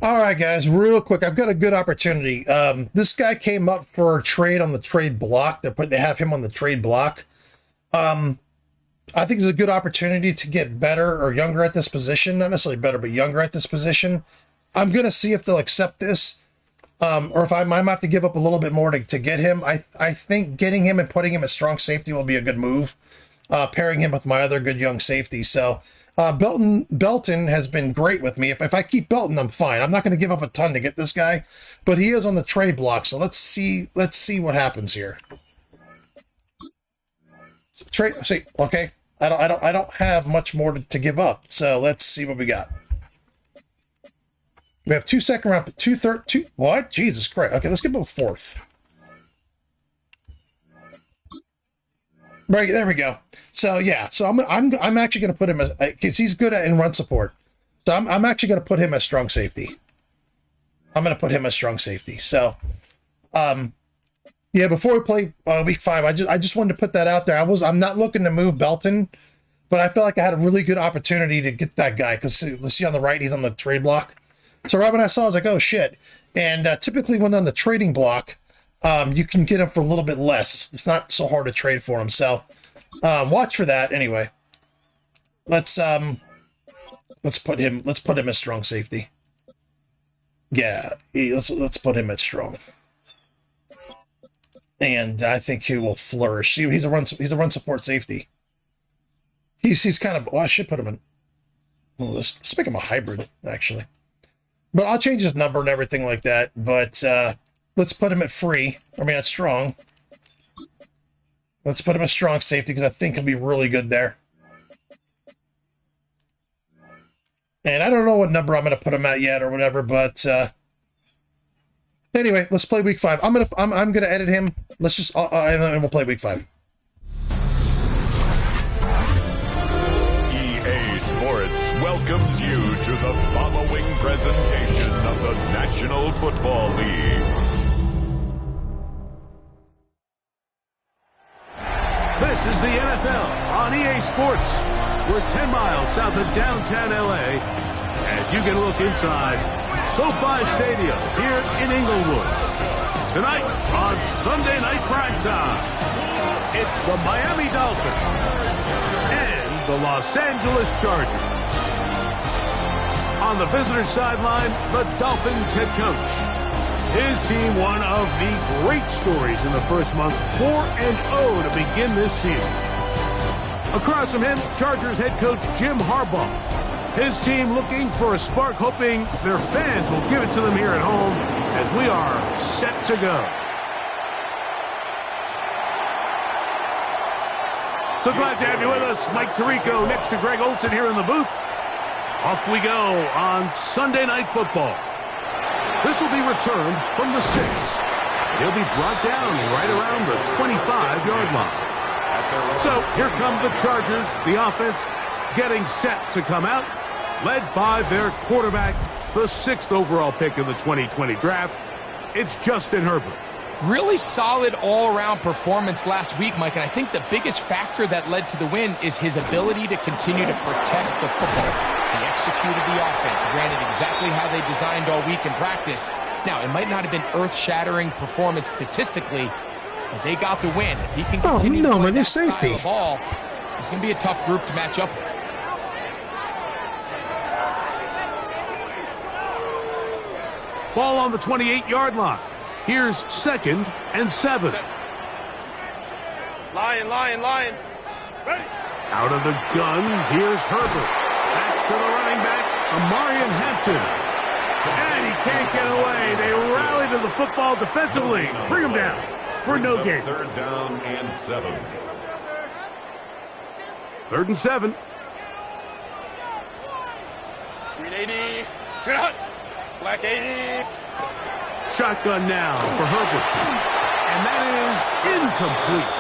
All right, guys, real quick. I've got a good opportunity. This guy came up for a trade on the trade block. They have him on the trade block. I think it's a good opportunity to get better or younger at this position. Not necessarily better, but younger at this position. I'm going to see if they'll accept this. Or if I might have to give up a little bit more to get him. I think getting him and putting him at strong safety will be a good move. Pairing him with my other good young safety. So Belton has been great with me. If I keep Belton, I'm fine. I'm not going to give up a ton to get this guy, but he is on the trade block. So let's see what happens here. So okay. I don't have much more to give up. So let's see what we got. We have 2 second round, 2 third, 2. What? Jesus Christ. Okay, let's give him a 4th. Right, there we go. So yeah, so I'm actually going to put him as, because he's good in run support. So I'm actually going to put him as strong safety. I'm going to put him as strong safety. So, yeah, before we play week 5, I just wanted to put that out there. I'm not looking to move Belton, but I felt like I had a really good opportunity to get that guy because let's see on the right, he's on the trade block. So right when I saw, I was like, oh shit. And typically when they're on the trading block, you can get him for a little bit less. It's not so hard to trade for him. So watch for that. Anyway, let's put him as strong safety. Yeah, let's put him at strong. And I think he will flourish. He's a run support safety. He's kind of, well, I should put him in. Well, let's make him a hybrid actually. But I'll change his number and everything like that. But let's put him at free. I mean, at strong. Let's put him at strong safety because I think he'll be really good there. And I don't know what number I'm going to put him at yet or whatever. But anyway, let's play week 5. I'm gonna edit him. Let's just and we'll play week 5. EA Sports welcomes you to the following presentation of the National Football League. This is the NFL on EA Sports. We're 10 miles south of downtown LA as you can look inside SoFi Stadium here in Inglewood. Tonight on Sunday Night Primetime, it's the Miami Dolphins and the Los Angeles Chargers. On the visitor sideline, the Dolphins head coach. His team, one of the great stories in the first month, 4-0 to begin this season. Across from him, Chargers head coach Jim Harbaugh. His team looking for a spark, hoping their fans will give it to them here at home as we are set to go. So glad to have you with us. Mike Tirico next to Greg Olson here in the booth. Off we go on Sunday Night Football. This will be returned from the 6. He'll be brought down right around the 25-yard line. So here come the Chargers, the offense getting set to come out, led by their quarterback, the 6th overall pick in the 2020 draft. It's Justin Herbert. Really solid all-around performance last week, Mike, and I think the biggest factor that led to the win is his ability to continue to protect the football. He executed the offense, ran it exactly how they designed all week in practice. Now, it might not have been earth-shattering performance statistically, but they got the win. If he can continue to play that style of ball, it's going to be a tough group to match up with. Ball on the 28-yard line. Here's 2nd and 7. Lion. Ready. Out of the gun, here's Herbert. That's to the running back, Amarian Hampton. And he can't get away. They rally to the football defensively. Bring him down for no gain. 3rd down and 7. 3rd and 7. 380. Black 80. Shotgun now for Herbert. And that is incomplete.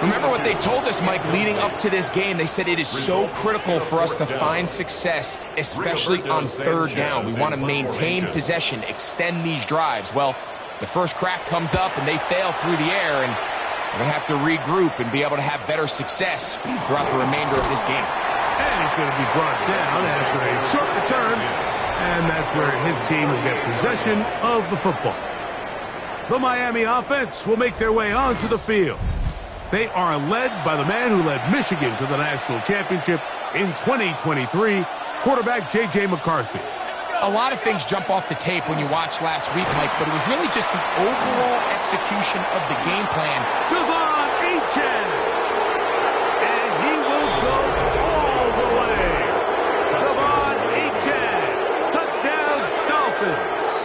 Remember what they told us, Mike, leading up to this game. They said it is so critical for us to find success, especially on 3rd down. We want to maintain possession, extend these drives. Well, the first crack comes up and they fail through the air, and we're going to have to regroup and be able to have better success throughout the remainder of this game. And he's going to be brought down after a short return. And that's where his team will get possession of the football. The Miami offense will make their way onto the field. They are led by the man who led Michigan to the national championship in 2023, quarterback J.J. McCarthy. A lot of things jump off the tape when you watch last week, Mike, but it was really just the overall execution of the game plan. Devon Achane! And he will go all the way. Devon Achane! Touchdown, Dolphins!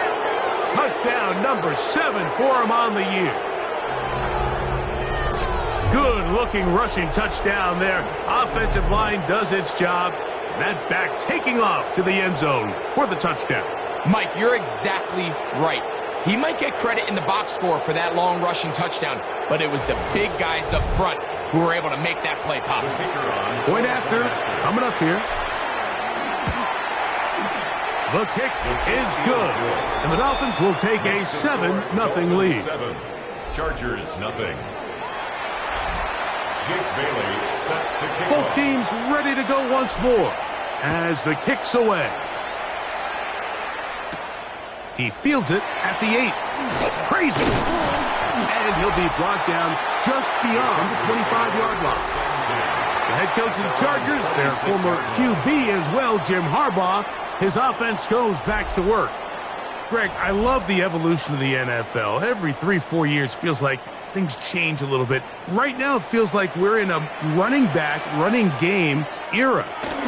Touchdown number 7 for him on the year. Good-looking rushing touchdown there. Offensive line does its job. And that back taking off to the end zone for the touchdown. Mike, you're exactly right. He might get credit in the box score for that long rushing touchdown, but it was the big guys up front who were able to make that play possible. Point after, coming up here. The kick is good, and the Dolphins will take a 7-0 lead. 7. Chargers, nothing. Jake Bailey set to kick Both off. teams ready to go once more as the kick's away. He fields it at the 8. Crazy. And he'll be brought down just beyond the 25-yard line. The head coach of the Chargers, their former QB as well, Jim Harbaugh, his offense goes back to work. Greg, I love the evolution of the NFL. Every 3-4 years feels like things change a little bit. Right now it feels like we're in a running back, running game era.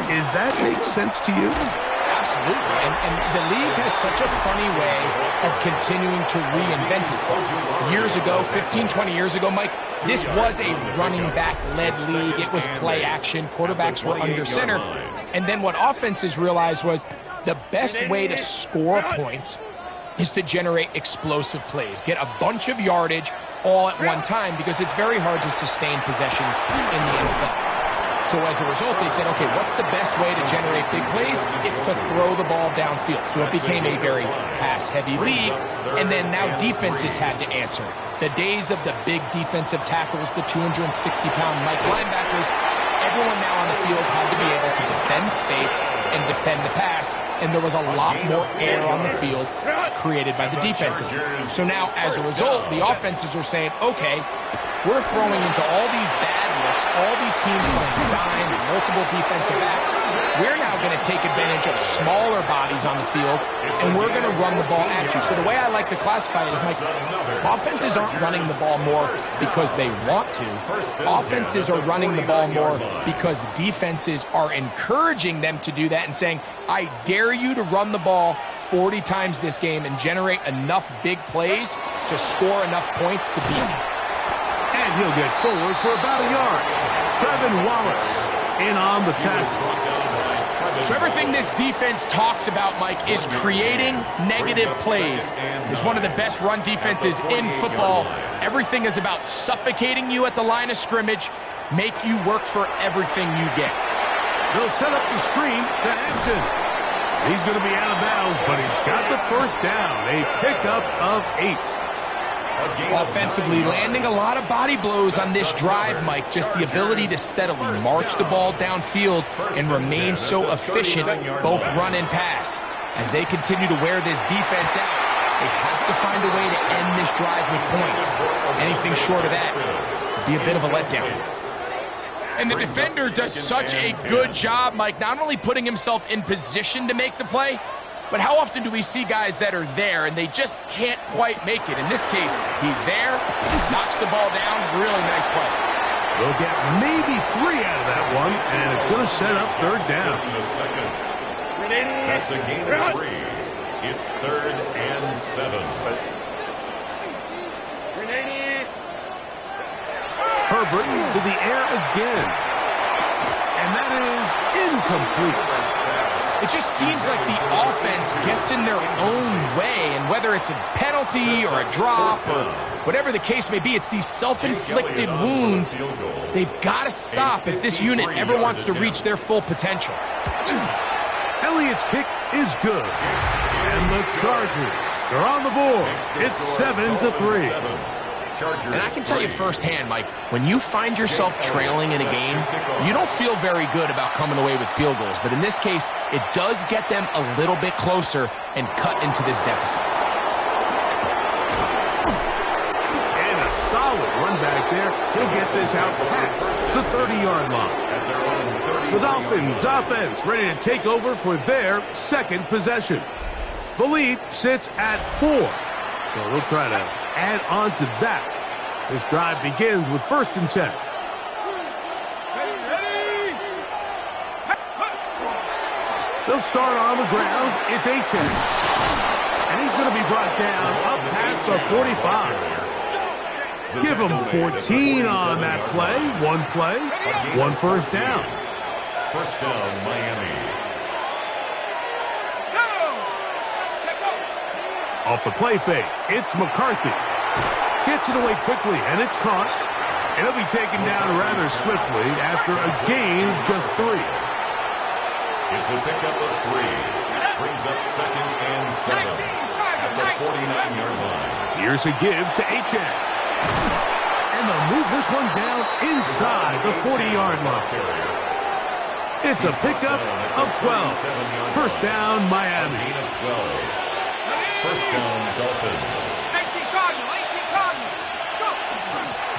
Does that make sense to you? Absolutely. And the league has such a funny way of continuing to reinvent itself. Years ago, 15, 20 years ago, Mike, this was a running back-led league. It was play action. Quarterbacks were under center. And then what offenses realized was the best way to score points is to generate explosive plays. Get a bunch of yardage all at one time because it's very hard to sustain possessions in the NFL. So as a result, they said, okay, what's the best way to generate big plays? It's to throw the ball downfield. So it became a very pass-heavy league, and then now defenses had to answer. The days of the big defensive tackles, the 260-pound Mike linebackers, everyone now on the field had to be able to defend space and defend the pass, and there was a lot more air on the field created by the defenses. So now, as a result, the offenses are saying, okay, we're throwing into all these bad looks, all these teams playing dime and multiple defensive backs. We're now going to take advantage of smaller bodies on the field, and we're going to run the ball at you. So the way I like to classify it is, Mike, offenses aren't running the ball more because they want to. Offenses are running the ball more because defenses are encouraging them to do that and saying, I dare you to run the ball 40 times this game and generate enough big plays to score enough points to beat me. And he'll get forward for about a yard. Trevin Wallace in on the tackle. So everything this defense talks about, Mike, is creating negative plays. It's one of the best run defenses in football. Everything is about suffocating you at the line of scrimmage, make you work for everything you get. They'll set up the screen to Hampton. He's going to be out of bounds, but he's got the first down. A pickup of 8. Offensively, landing a lot of body blows on this drive, Mike. Just the ability to steadily march the ball downfield and remain so efficient, both run and pass. As they continue to wear this defense out, they have to find a way to end this drive with points. Anything short of that would be a bit of a letdown. And the defender does such a good job, Mike, not only putting himself in position to make the play, but how often do we see guys that are there and they just can't quite make it? In this case, he's there, knocks the ball down, really nice play. They'll get maybe 3 out of that one, and it's going to set up third down. That's a gain of 3. It's 3rd and 7. Herbert to the air again. And that is incomplete. It just seems like the offense gets in their own way, and whether it's a penalty or a drop or whatever the case may be, it's these self-inflicted wounds they've got to stop if this unit ever wants to reach their full potential. Elliott's kick is good. And the Chargers are on the board. It's 7-3. And I can tell you firsthand, Mike, when you find yourself trailing in a game, you don't feel very good about coming away with field goals. But in this case, it does get them a little bit closer and cut into this deficit. And a solid run back there. He'll get this out past the 30-yard line. The Dolphins offense ready to take over for their second possession. The lead sits at 4, so they'll try to add on to that. This drive begins with 1st and 10. They'll start on the ground. It's Achan. And he's going to be brought down up past the 45. Give him 14 on that play. One first down. First down, Miami. Off the play fake, it's McCarthy. Gets it away quickly, and it's caught. And it'll be taken down rather swiftly after a gain of just 3. It's a pickup of 3. Brings up 2nd and 7 at the 49-yard line. Here's a give to Achan. And they'll move this one down inside the 40-yard line. It's a pickup of 12. First down, Miami. Gain of 12. First down, Dolphins. 18 Cardinal, 18 Cardinal. Go.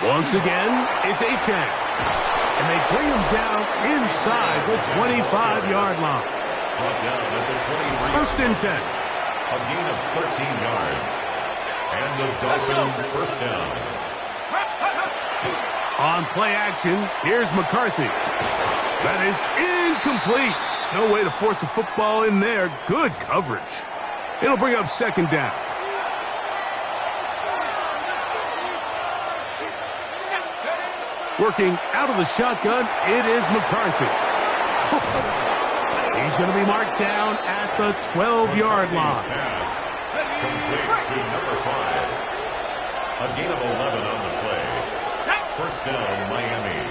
Once again, it's Achan. And they bring him down inside the 25-yard line. Brought down at the 23. First and 10. A gain of 13 yards. And the Dolphins first down. On play action, here's McCarthy. That is incomplete. No way to force the football in there. Good coverage. It'll bring up 2nd down. Working out of the shotgun, it is McCarthy. He's going to be marked down at the 12-yard line. Pass complete to number 5. A gain of 11 on the play. First down, Miami.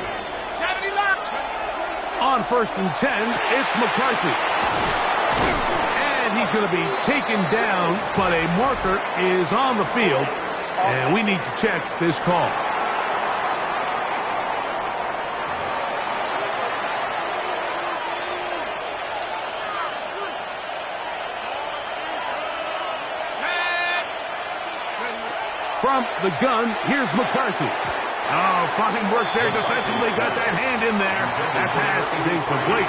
On 1st and 10, it's McCarthy. And he's going to be taken down, but a marker is on the field, and we need to check this call. From the gun, here's McCarthy. Oh, fine work there defensively. Got that hand in there. That pass is incomplete.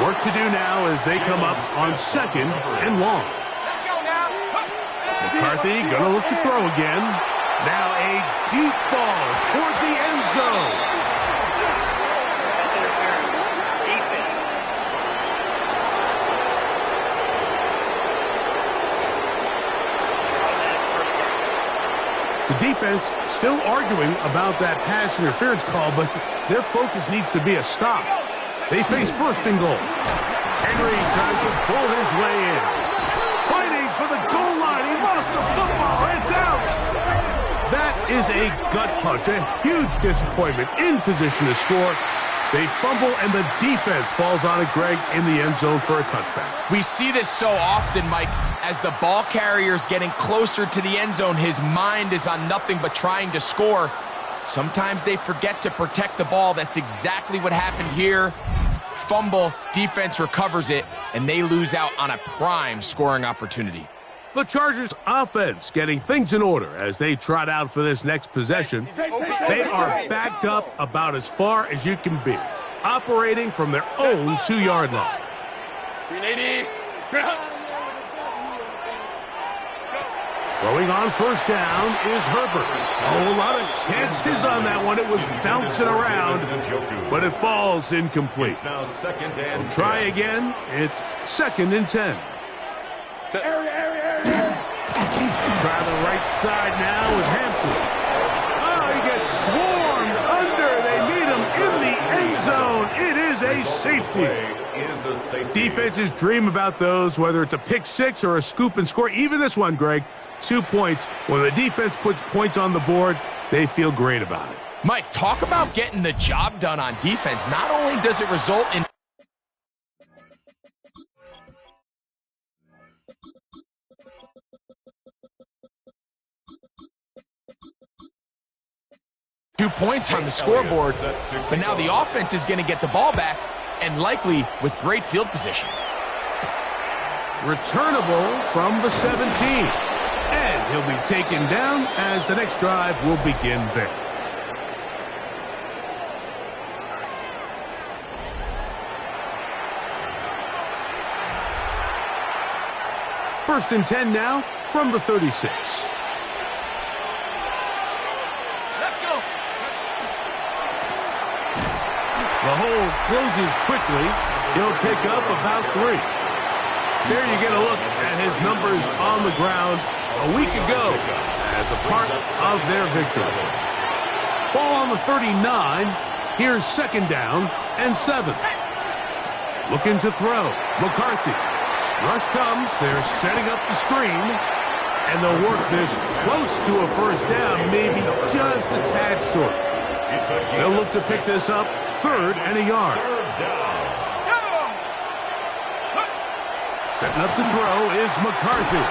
Work to do now as they come up on 2nd and long. Let's go now. McCarthy going to look to throw again. Now a deep ball toward the end zone. The defense still arguing about that pass interference call, but their focus needs to be a stop. They face 1st and goal. Henry tries to pull his way in. Fighting for the goal line. He lost the football. It's out. That is a gut punch. A huge disappointment. In position to score. They fumble, and the defense falls on it, Greg, in the end zone for a touchback. We see this so often, Mike. As the ball carrier's getting closer to the end zone, his mind is on nothing but trying to score. Sometimes they forget to protect the ball. That's exactly what happened here. Fumble, defense recovers it, and they lose out on a prime scoring opportunity. The Chargers offense getting things in order as they trot out for this next possession. They are backed up about as far as you can be, operating from their own 2-yard line. 380. Throwing on 1st down is Herbert. Oh, a lot of chances on that one. It was bouncing around, but it falls incomplete. It's now 2nd and Try again. It's 2nd and 10. Try the right side now with Hampton. Oh, he gets swarmed under. They meet him in the end zone. It is a safety. Defenses dream about those, whether it's a pick 6 or a scoop and score. Even this one, Greg, 2 points. When the defense puts points on the board, they feel great about it. Mike, talk about getting the job done on defense. Not only does it result in 2 points on the scoreboard, but now the offense is going to get the ball back, and likely with great field position. Returnable from the 17. And he'll be taken down as the next drive will begin there. First and 10 now from the 36. Let's go. The hole closes quickly. He'll pick up about 3. There you get a look at his numbers on the ground a week ago as a part of their victory. Ball on the 39. Here's second down and 7. Looking to throw. McCarthy. Rush comes. They're setting up the screen. And they'll work this close to a first down, maybe just a tad short. They'll look to pick this up 3rd and a yard. Setting up to throw is McCarthy.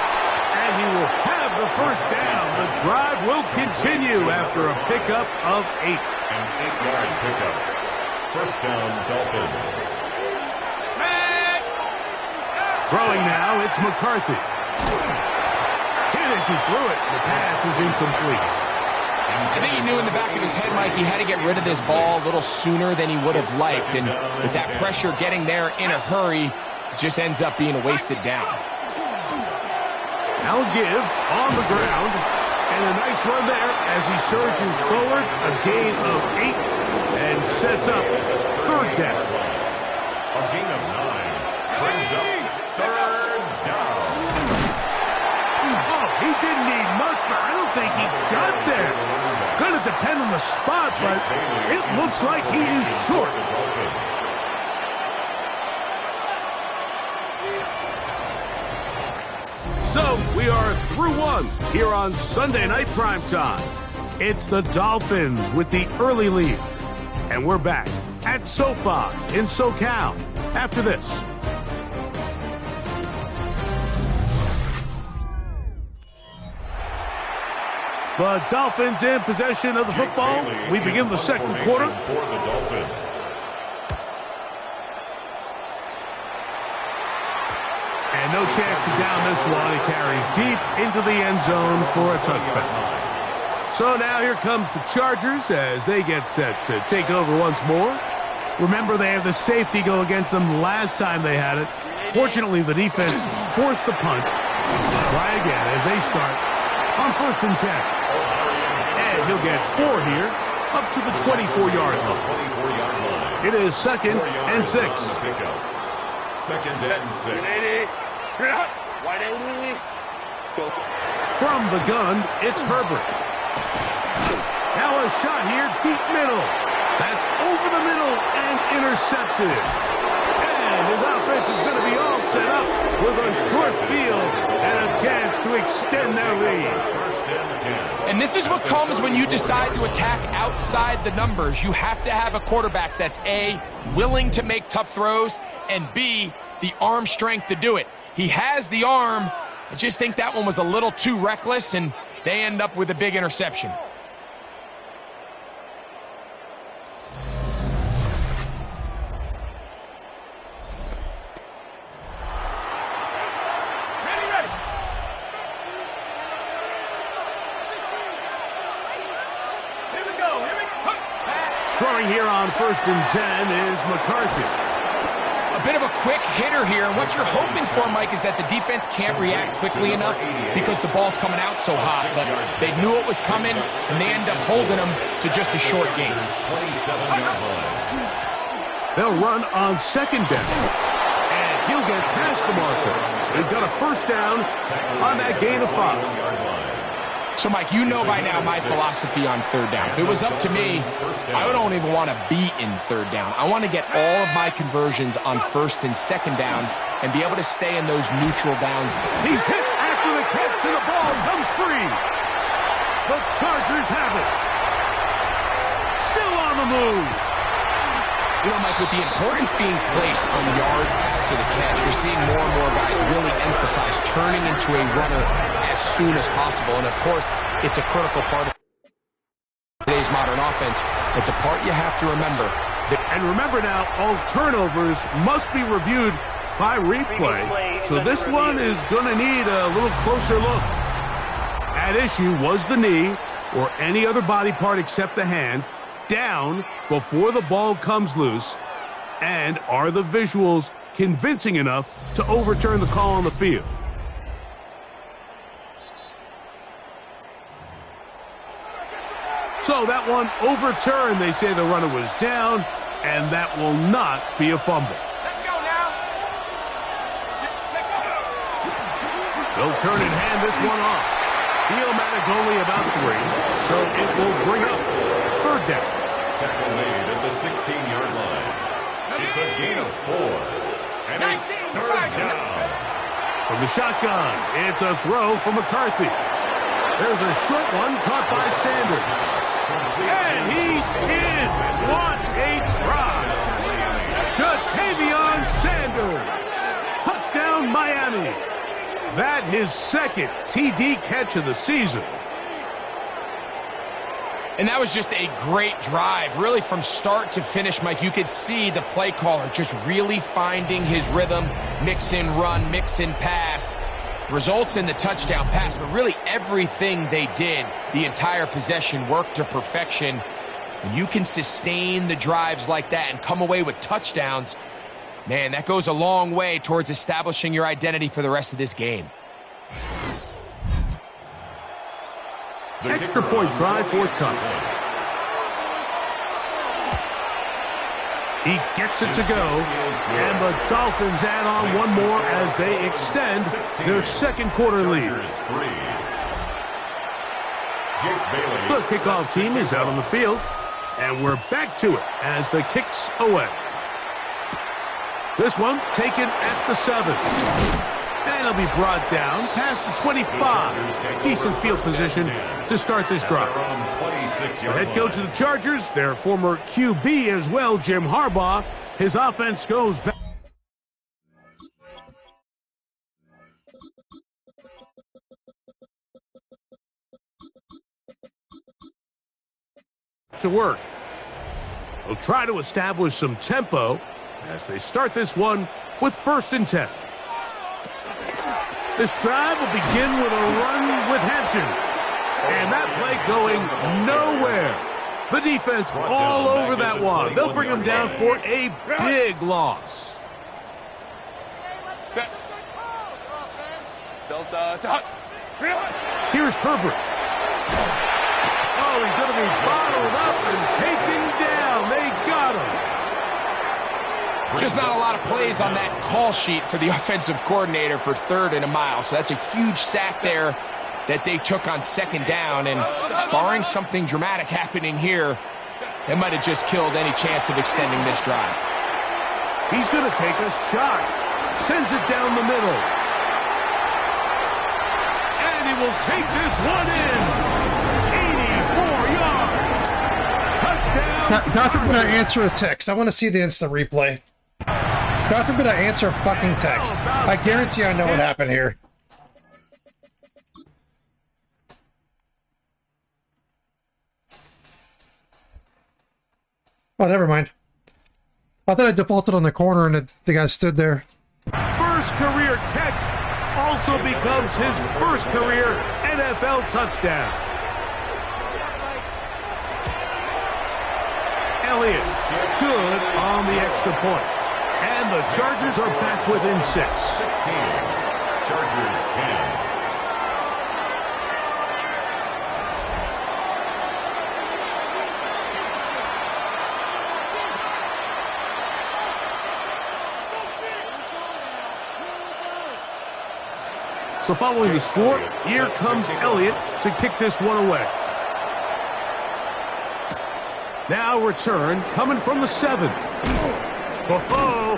And he will have the first down. The drive will continue after a pickup of 8. An 8-yard pickup. First down, Dolphins. Throwing now, it's McCarthy. Hit as he threw it. The pass is incomplete. I think he knew in the back of his head, Mike, he had to get rid of this ball a little sooner than he would have liked. And with that pressure getting there in a hurry, it just ends up being a wasted down. Now give on the ground. And a nice run there as he surges forward. A gain of 8 and sets up 3rd down. A gain of 9 brings up 3rd down. Oh, he didn't need much, but I don't think he got there. Going to depend on the spot, but it looks like he is short. So we are through one here on Sunday Night Primetime. It's the Dolphins with the early lead. And we're back at SoFi in SoCal after this. The Dolphins in possession of the football. We begin the second quarter. For the Dolphins. And no chance to down this one. He carries deep into the end zone for a touchback. So now here comes the Chargers as they get set to take over once more. Remember, they had the safety go against them last time they had it. Fortunately, the defense forced the punt. Try again as they start on 1st and 10. And he'll get 4 here, up to the 24-yard line. It is 2nd and 6. 2nd and 6. 180. Go. From the gun, it's Herbert. Now a shot here, deep middle. That's over the middle and intercepted. And his offense is going to be all set up with a short field and a chance to extend their lead. And this is what comes when you decide to attack outside the numbers. You have to have a quarterback that's A, willing to make tough throws, and B, the arm strength to do it. He has the arm. I just think that one was a little too reckless, and they end up with a big interception. Throwing here on 1st and 10 is McCarthy. A bit of a quick hitter here, and what you're hoping for, Mike, is that the defense can't react quickly enough because the ball's coming out so hot. But they knew it was coming, and they end up holding them to just a short gain. They'll run on 2nd down, and he'll get past the marker. He's got a 1st down on that gain of 5. So, Mike, you know by now my philosophy on 3rd down. If it was up to me, I don't even want to be in 3rd down. I want to get all of my conversions on 1st and 2nd down and be able to stay in those neutral downs. He's hit after the catch, and the ball comes free. The Chargers have it. Still on the move. You know, Mike, with the importance being placed on yards after the catch, we're seeing more and more guys really emphasize turning into a runner as soon as possible. And, of course, it's a critical part of today's modern offense. But the part you have to remember. And remember now, all turnovers must be reviewed by replay. So this one is going to need a little closer look. At issue was the knee or any other body part except the hand down before the ball comes loose. And are the visuals convincing enough to overturn the call on the field? So that one overturned. They say the runner was down, and that will not be a fumble. Let's go now. They'll turn and hand this one off. He'll manage only about 3, so it will bring up third down. Tackle made at the 16-yard line. It's a gain of 4. And it's third down. From the shotgun, it's a throw from McCarthy. There's a short one caught by Sanders. And he's in. What a drive. Ja'Tavion Sanders. Touchdown, Miami. That his second TD catch of the season. And that was just a great drive. Really from start to finish, Mike, you could see the play caller just really finding his rhythm. Mix in run, mix in pass. Results in the touchdown pass, but really everything they did, the entire possession worked to perfection. When you can sustain the drives like that and come away with touchdowns, man, that goes a long way towards establishing your identity for the rest of this game. Extra point try, forthcoming. He gets it to go, and the Dolphins add on one more as they extend their second quarter lead. The kickoff team is out on the field, and we're back to it as the kick's away. This one taken at the 7. And it'll be brought down past the 25. Decent field position to start this drive. The head coach of the Chargers, their former QB as well, Jim Harbaugh, his offense goes back to work. They'll try to establish some tempo as they start this one with 1st and 10. This drive will begin with a run with Hampton. And that play going nowhere. The defense all over that one. They'll bring him down for a big loss. Here's Herbert. Oh, he's going to be bottled up and taken down. They got him. Just not a lot of plays on that call sheet for the offensive coordinator for 3rd and a mile. So that's a huge sack there that they took on 2nd down. And barring something dramatic happening here, it might have just killed any chance of extending this drive. He's going to take a shot. Sends it down the middle. And he will take this one in. 84 yards. Touchdown. God forbid I answer a text. I want to see the instant replay. God forbid I answer a fucking text. I guarantee I know what happened here. Oh, never mind. I thought I defaulted on the corner and the guy stood there. First career catch also becomes his first career NFL touchdown. Elliott, good on the extra point. And the Chargers are back within 6. 16. Chargers 10. So following the score, here comes Elliott to kick this one away. Now return coming from the 7. Oh,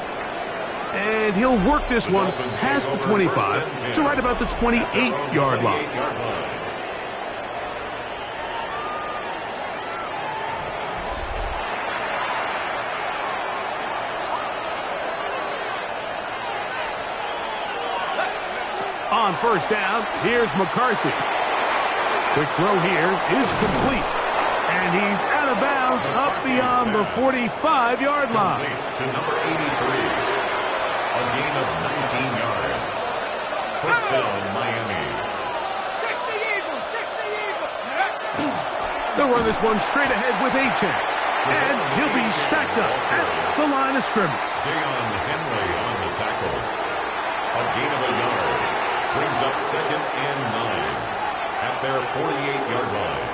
and he'll work this one past the 25 to right about the 28-yard line. On 1st down, here's McCarthy. Quick throw here is complete. And he's out of bounds up beyond the 45-yard line. To number 83. A gain of 19 yards. First down, Miami. 60 Eagles, 60 Eagles. They'll run this one straight ahead with Achane. And he'll be stacked up at the line of scrimmage. Deion Henry on the tackle. A gain of a yard. Brings up 2nd and 9 at their 48-yard line.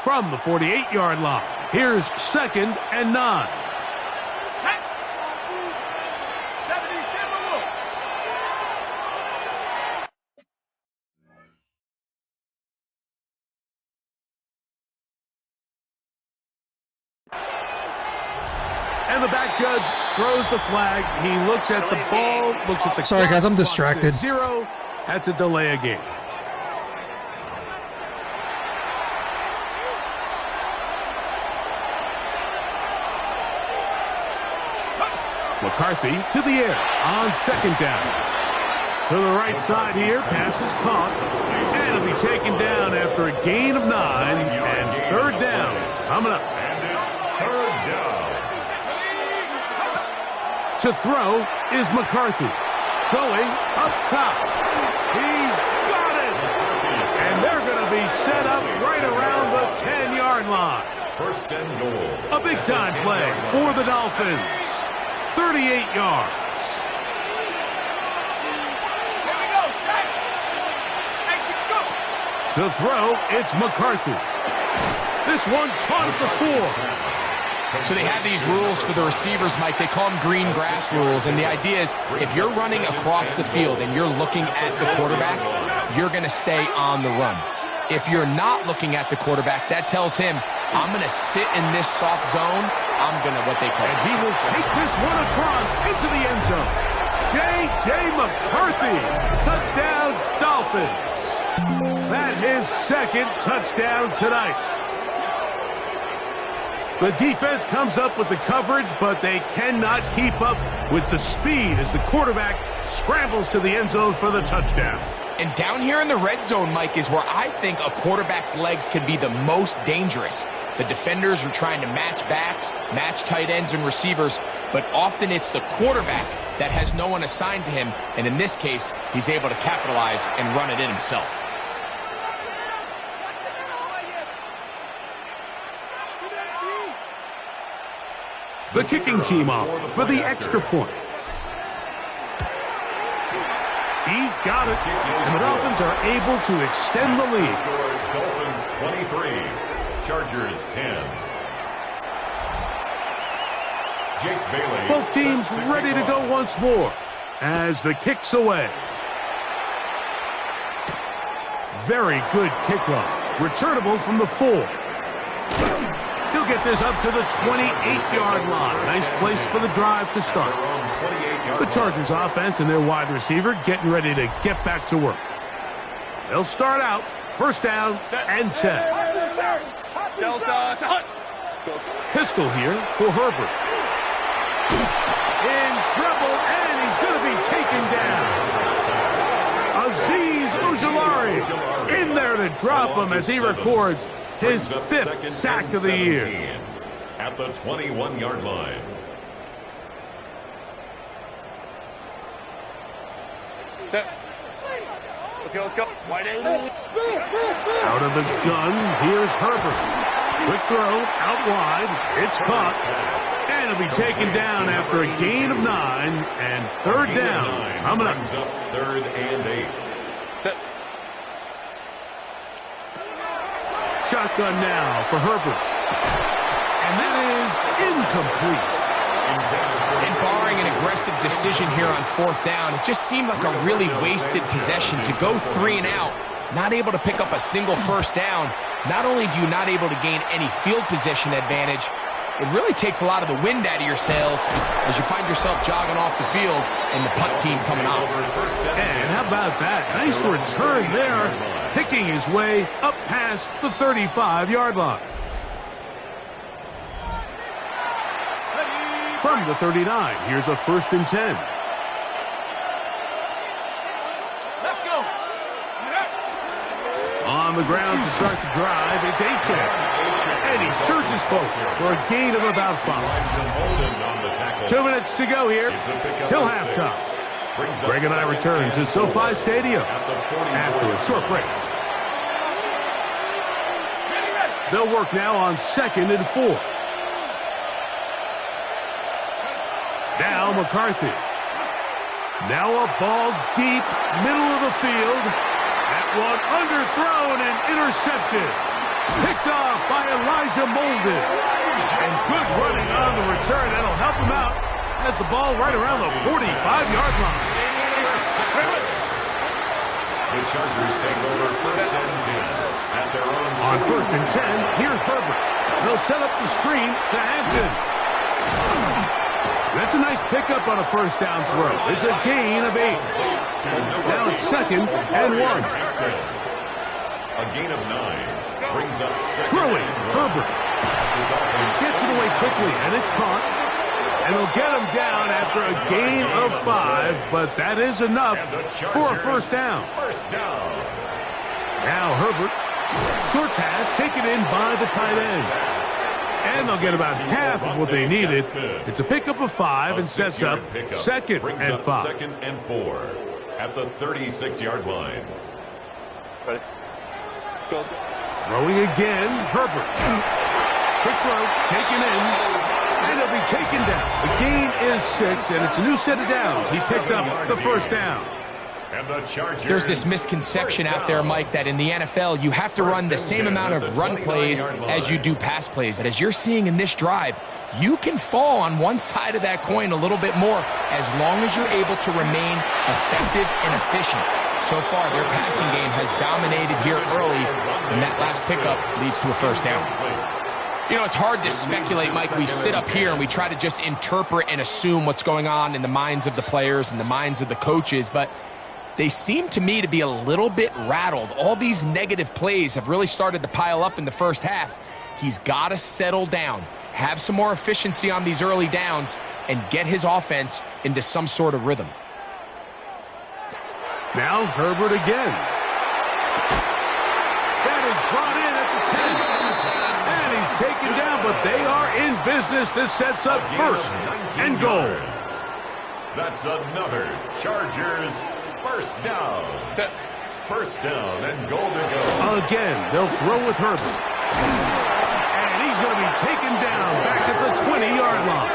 From the 48-yard line, here's 2nd and 9. 70 Timberwolves. And the back judge throws the flag. He looks at the ball, looks at the Sorry, clock. guys, I'm Clock distracted. says 0. That's a delay of game. McCarthy to the air on 2nd down. To the right side here, pass is caught. And it'll be taken down after a gain of 9 and 3rd down. Coming up. And it's 3rd down. To throw is McCarthy. Going up top. He's got it. And they're going to be set up right around the 10-yard line. First and goal. A big-time play for the Dolphins. 38 yards. Here we go, Shaq. Action, go. To throw, it's McCarthy. This one caught at the 4. So they have these rules for the receivers, Mike. They call them green grass rules. And the idea is if you're running across the field and you're looking at the quarterback, you're going to stay on the run. If you're not looking at the quarterback, that tells him, I'm going to sit in this soft zone. I'm going to what they call. And he will take this one across into the end zone. J.J. McCarthy. Touchdown, Dolphins. That his 2nd touchdown tonight. The defense comes up with the coverage, but they cannot keep up with the speed as the quarterback scrambles to the end zone for the touchdown. And down here in the red zone, Mike, is where I think a quarterback's legs can be the most dangerous. The defenders are trying to match backs, match tight ends and receivers, but often it's the quarterback that has no one assigned to him, and in this case, he's able to capitalize and run it in himself. The kicking team on for the extra point. He's got it, and the Dolphins are able to extend the lead. Dolphins 23, Chargers 10. Jake Bailey. Both teams ready to go once more as the kick's away. Very good kickoff. Returnable from the 4. He'll get this up to the 28-yard line. Nice place for the drive to start. The Chargers offense and their wide receiver getting ready to get back to work. They'll start out first down and 10. Delta. Pistol here for Herbert. In trouble, and he's going to be taken down. Azeez Ojulari in there to drop him as he records his 5th sack of the year. At the 21-yard line. Let's go. Wide angle. Out of the gun, here's Herbert. Quick throw, out wide, it's caught, and it'll be taken down after a gain of 9 and 3rd down. Coming up. 3rd and 8. Set. Shotgun now for Herbert. And that is incomplete. And barring an aggressive decision here on 4th down, it just seemed like a really wasted possession to go 3 and out, not able to pick up a single first down. Not only do you not able to gain any field position advantage, it really takes a lot of the wind out of your sails as you find yourself jogging off the field and the punt team coming off. And how about that? Nice return there, picking his way up past the 35-yard line. From the 39, here's a 1st and 10. on the ground to start the drive. It's Achane. And he surges forward for a gain of about 5. 2 minutes to go here till halftime. Greg and I return to SoFi Stadium after a short break. They'll work now on 2nd and 4. Now McCarthy. Now a ball deep, middle of the field. That one underthrown and intercepted. Picked off by Elijah Molden. And good running on the return. That'll help him out. Has the ball right around the 45-yard line. The Chargers take over 1st and 10 at their own. On 1st and 10, here's Herbert. They'll set up the screen to Hampton. That's a nice pickup on a 1st down throw. It's a gain of 8. Now it's 2nd and 1. A gain of 9 brings up 2nd. Throwing, Herbert. Gets it away quickly, and it's caught. And they'll get him down after a gain of 5, but that is enough for a 1st down. Now Herbert. Short pass taken in by the tight end. And they'll get about half of what they needed. It's a pickup of 5 and sets up 2nd and 5. 2nd and 4 at the 36-yard line. Ready? Go. Throwing again, Herbert. Quick throw, taken in, and he'll be taken down. The gain is 6, and it's a new set of downs. He picked up the 1st down. And the Chargers. There's this misconception out there, Mike, that in the NFL, you have to run the same amount of run plays as you do pass plays. And as you're seeing in this drive, you can fall on one side of that coin a little bit more as long as you're able to remain effective and efficient. So far, their passing game has dominated here early, and that last pickup leads to a 1st down. You know, it's hard to speculate, Mike. We sit up here and we try to just interpret and assume what's going on in the minds of the players and the minds of the coaches, but they seem to me to be a little bit rattled. All these negative plays have really started to pile up in the 1st half. He's got to settle down, have some more efficiency on these early downs, and get his offense into some sort of rhythm. Now Herbert again. That is brought in at the 10. And he's taken down, but they are in business. This sets up 1st and goal. That's another Chargers 1st down. 1st down and goal to go. Again, they'll throw with Herbert. And he's going to be taken down back at the 20-yard line.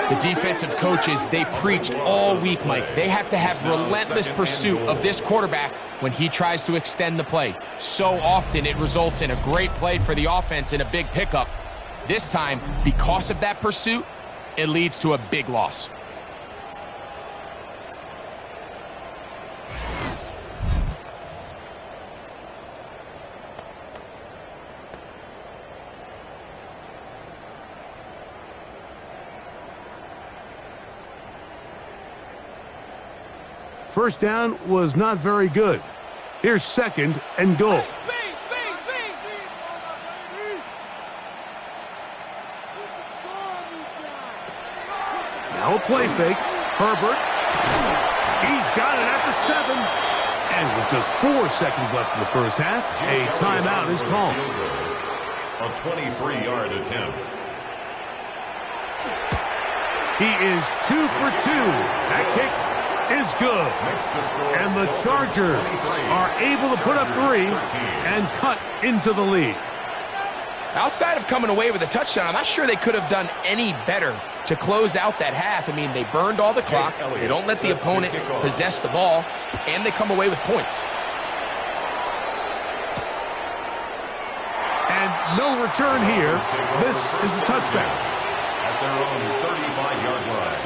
The defensive coaches, they preached all week, Mike. They have to have relentless pursuit of this quarterback when he tries to extend the play. So often it results in a great play for the offense and a big pickup. This time, because of that pursuit, it leads to a big loss. First down was not very good. Here's 2nd and goal. Now a play fake. Herbert. He's got it at the 7. And with just 4 seconds left in the 1st half, a timeout is called. A 23-yard attempt. He is 2 for 2. That kick is good. And the Chargers are able to put up 3 and cut into the lead. Outside of coming away with a touchdown, I'm not sure they could have done any better to close out that half. I mean, they burned all the clock. They don't let the opponent possess the ball, and they come away with points. And no return here. This is a touchdown. At their own 35-yard line.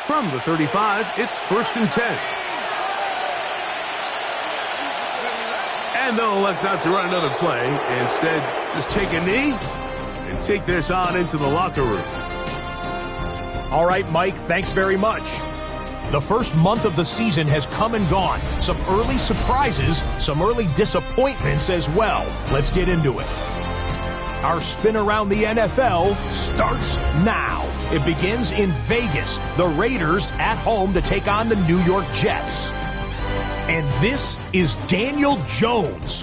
From the 35, it's 1st and 10. And they'll elect not to run another play. Instead, just take a knee and take this on into the locker room. All right, Mike, thanks very much. The first month of the season has come and gone. Some early surprises, some early disappointments as well. Let's get into it. Our spin around the NFL starts now. It begins in Vegas. The Raiders at home to take on the New York Jets. And this is Daniel Jones,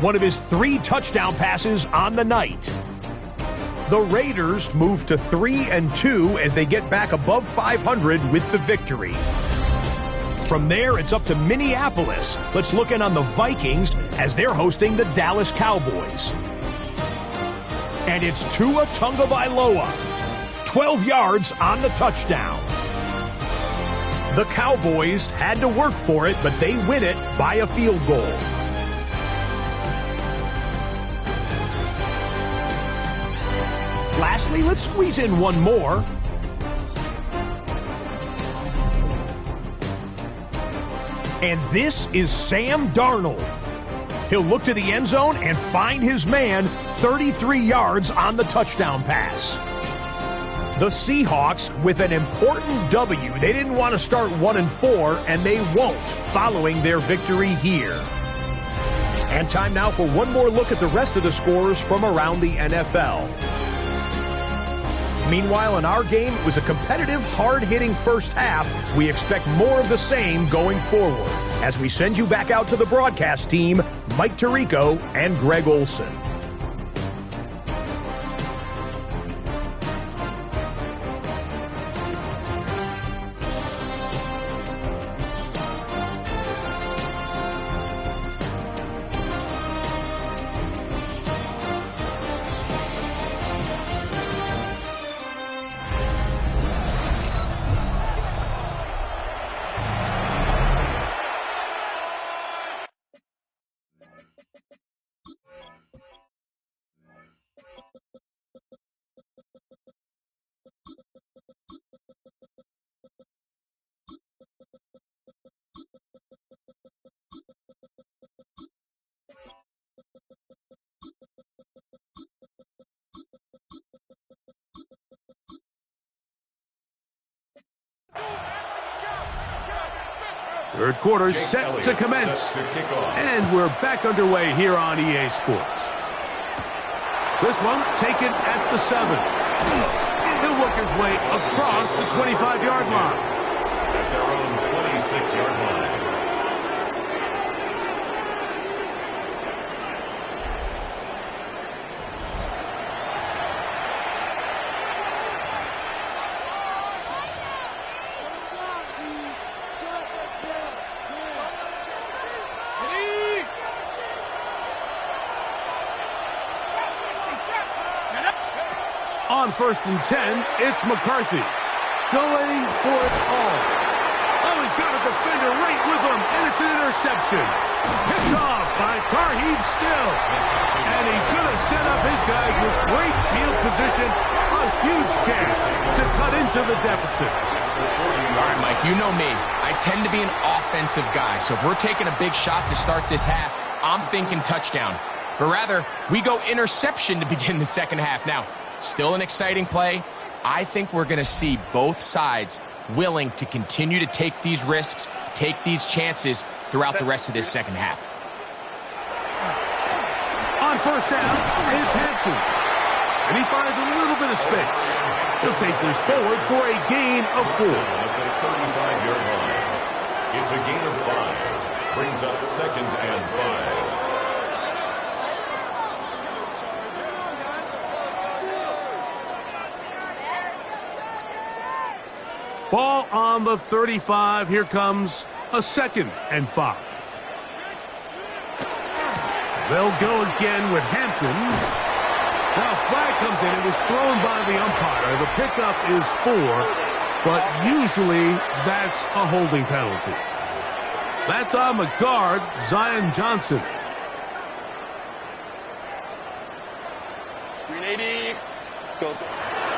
one of his 3 touchdown passes on the night. The Raiders move to 3-2 as they get back above 500 with the victory. From there, it's up to Minneapolis. Let's look in on the Vikings as they're hosting the Dallas Cowboys. And it's Tua Tagovailoa, 12 yards on the touchdown. The Cowboys had to work for it, but they win it by a field goal. Lastly, let's squeeze in one more. And this is Sam Darnold. He'll look to the end zone and find his man 33 yards on the touchdown pass. The Seahawks with an important W. They didn't want to start 1-4, and they won't following their victory here. And time now for one more look at the rest of the scores from around the NFL. Meanwhile, in our game, it was a competitive, hard-hitting first half. We expect more of the same going forward. As we send you back out to the broadcast team, Mike Tirico and Greg Olson. Third quarter set to commence. And we're back underway here on EA Sports. This one taken at the 7. He'll work his way across the 25-yard line. At their own 26-yard line. On 1st and 10, it's McCarthy going for it all. Oh, he's got a defender right with him, and it's an interception. Picked off by Tarheeb Still. And he's going to set up his guys with great field position. A huge chance to cut into the deficit. All right, Mike, you know me. I tend to be an offensive guy, so if we're taking a big shot to start this half, I'm thinking touchdown. But rather, we go interception to begin the second half. Now, still an exciting play. I think we're going to see both sides willing to continue to take these risks, take these chances throughout the rest of this second half. On 1st down, it's Hampton. And he finds a little bit of space. He'll take this forward for a gain of 4. At the 35-yard line. It's a gain of 5. Brings up 2nd and 5. Ball on the 35. Here comes a 2nd and 5. They'll go again with Hampton. Now a flag comes in. It was thrown by the umpire. The pickup is 4, but usually that's a holding penalty. That's on the guard, Zion Johnson. 380. Go.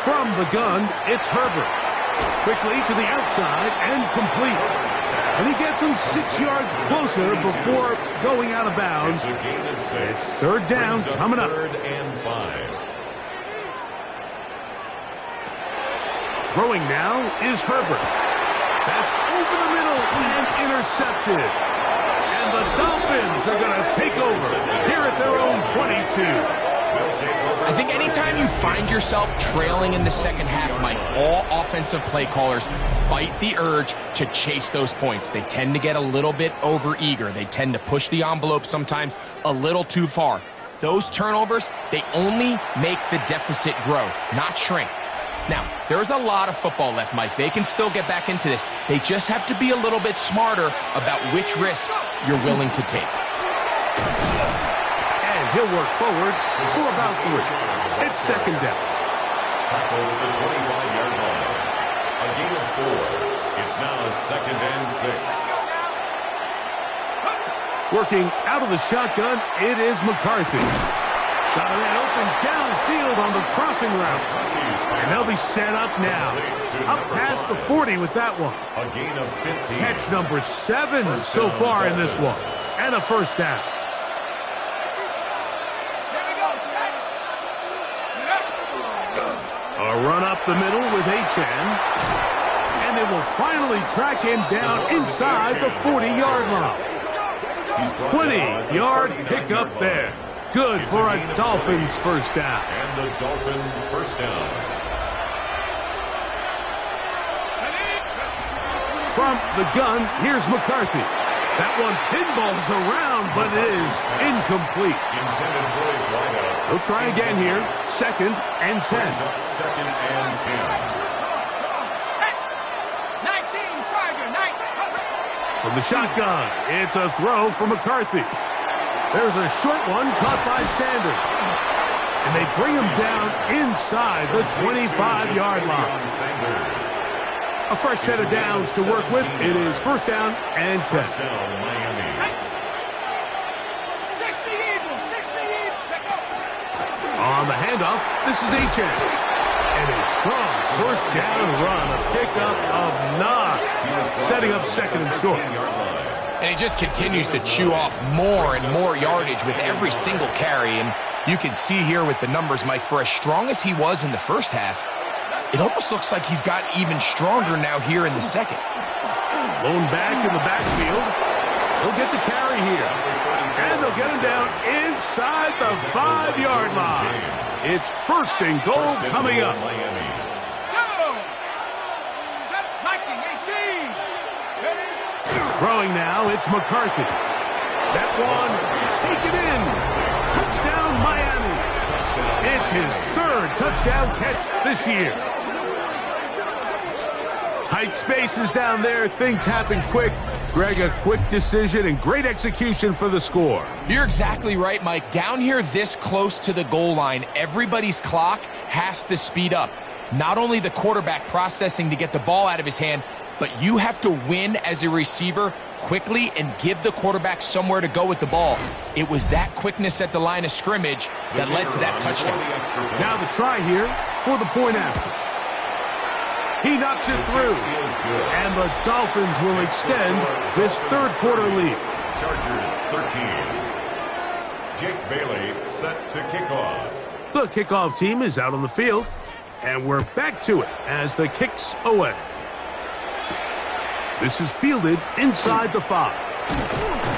From the gun, it's Herbert. Quickly to the outside and complete. And he gets him 6 yards closer before going out of bounds. It's 3rd down coming up. 3rd and 5. Throwing now is Herbert. That's over the middle and intercepted. And the Dolphins are going to take over here at their own 22. They'll take over I think anytime you find yourself trailing in the second half, Mike, all offensive play callers fight the urge to chase those points. They tend to get a little bit overeager. They tend to push the envelope sometimes a little too far. Those turnovers, they only make the deficit grow, not shrink. Now, there's a lot of football left, Mike. They can still get back into this. They just have to be a little bit smarter about which risks you're willing to take. And he'll work forward for about 3. It's second down. Tackle at the 25-yard line. A gain of 4. It's now 2nd and 6. Working out of the shotgun, it is McCarthy. Got a man open downfield on the crossing route. And they'll be set up now. Up past the 40 with that one. A gain of 15. Catch number 7 so far in this one. And a first down. A run up the middle with Achan. And they will finally track him down inside the 40-yard line. 20-yard pickup there. Good for a Dolphins first down. And the Dolphin first down. From the gun, here's McCarthy. That one pinballs around, but it is incomplete. Intended for his wideout. He'll try again here. 2nd and 10. Brings up 2nd and 19, Tiger, 19. From the shotgun, it's a throw for McCarthy. There's a short one caught by Sanders. And they bring him down inside the 25-yard line. A fresh set of downs to work with. It is first down and 10. First down, Miami. 60 Eagles, 60 Eagles. On the handoff, this is Achan. And a strong first down run. A pickup of 9. Setting up 2nd and short. And he just continues to chew off more and more yardage with every single carry. And you can see here with the numbers, Mike, for as strong as he was in the first half, it almost looks like he's gotten even stronger now here in the second. Lone back in the backfield. He'll get the carry here. And they'll get him down inside the 5-yard line. It's first and goal coming up. Throwing now, it's McCarthy. That one, taken in. Touchdown, Miami. It's his 3rd touchdown catch this year. Tight spaces down there. Things happen quick. Greg, a quick decision and great execution for the score. You're exactly right, Mike. Down here this close to the goal line, everybody's clock has to speed up. Not only the quarterback processing to get the ball out of his hand, but you have to win as a receiver quickly and give the quarterback somewhere to go with the ball. It was that quickness at the line of scrimmage that led to that touchdown. Now the try here for the point after. He knocks it through. And the Dolphins will extend this 3rd quarter lead. Chargers 13. Jake Bailey set to kick off. The kickoff team is out on the field. And we're back to it as the kick's away. This is fielded inside the 5.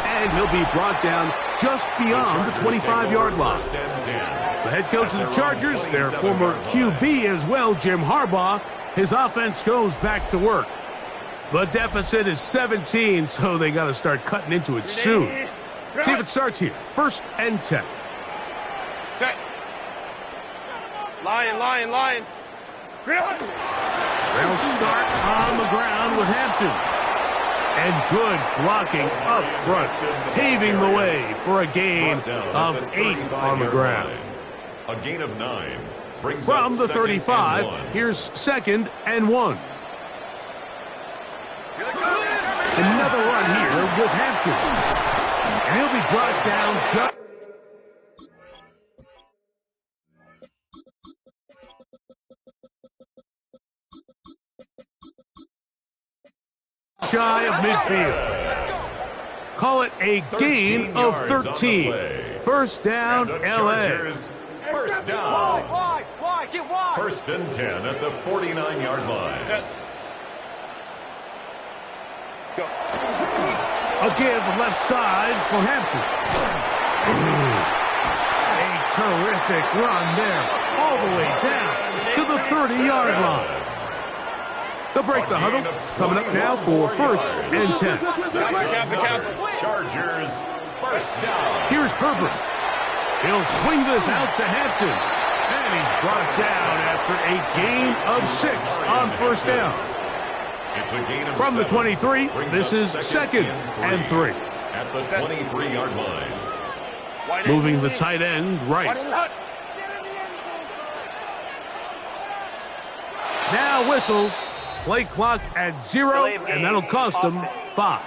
And he'll be brought down just beyond the 25-yard line. The head coach of the Chargers, their former QB as well, Jim Harbaugh, his offense goes back to work. The deficit is 17, so they got to start cutting into it soon. See if it starts here. 1st and 10. Check. Lion. They'll start on the ground with Hampton. And good blocking up front, paving the way for a gain of 8 on the ground. A gain of 9. Brings From up the 2nd 35, and 1. here's 2nd and 1. Another run here with Hampton. And he'll be brought down just shy of midfield. Call it a gain of 13. First down, LA. First down. Wide, get wide. 1st and 10 at the 49-yard line. A give left side for Hampton. A Terrific run there, all the way down to the 30-yard line. They'll break the huddle. Coming up now for 1st and 10. Chargers, first down. Here's Herbert. He'll swing this out to Hampton. And he's brought down after a gain of 6 on 1st down. It's a gain of From the 7. 23, Brings this up is 2nd and 3. At the 23-yard line. Moving the tight end right. Now whistles. Play clock at 0, and that'll cost them 5.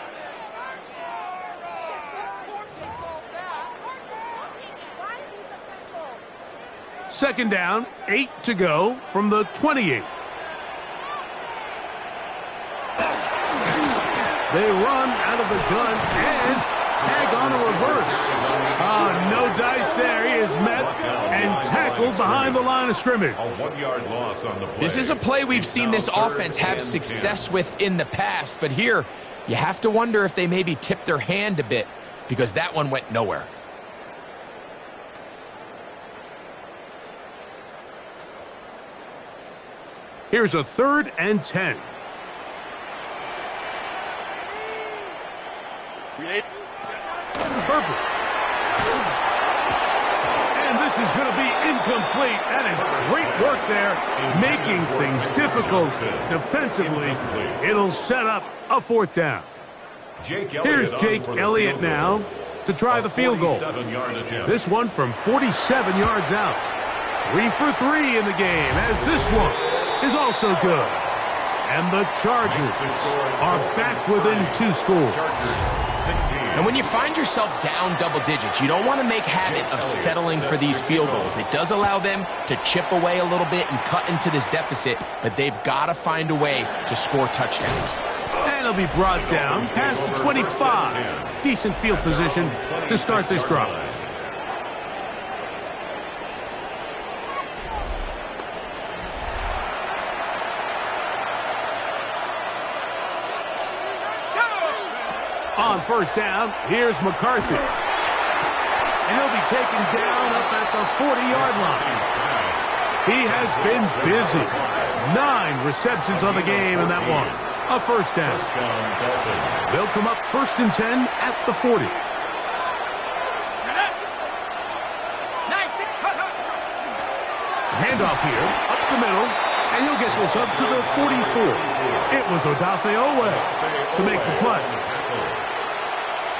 Second down, 8 to go from the 28. They run out of the gun and tag on a reverse. No dice there. He is met and tackled behind the line of scrimmage. A 1-yard loss on the play. This is a play we've seen this offense have success with in the past, but here you have to wonder if they maybe tipped their hand a bit because that one went nowhere. Here's a 3rd and 10. Herbert. And this is going to be incomplete. That is great work there, making things difficult defensively. It'll set up a 4th down. Here's Jake Elliott now to try the field goal. This one from 47 yards out. 3 for 3 in the game, as this one is also good. And the Chargers are back within 2 scores. And when you find yourself down double digits, you don't want to make habit of settling for these field goals. It does allow them to chip away a little bit and cut into this deficit, but they've got to find a way to score touchdowns. And he'll be brought down past the 25. Decent field position to start this drive. On 1st down, here's McCarthy. And he'll be taken down up at the 40-yard line. He has been busy. 9 receptions on the game in that one. A 1st down. They'll come up 1st and 10 at the 40. Handoff here, up the middle, and he'll get this up to the 44. It was Odafe Owe to make the play.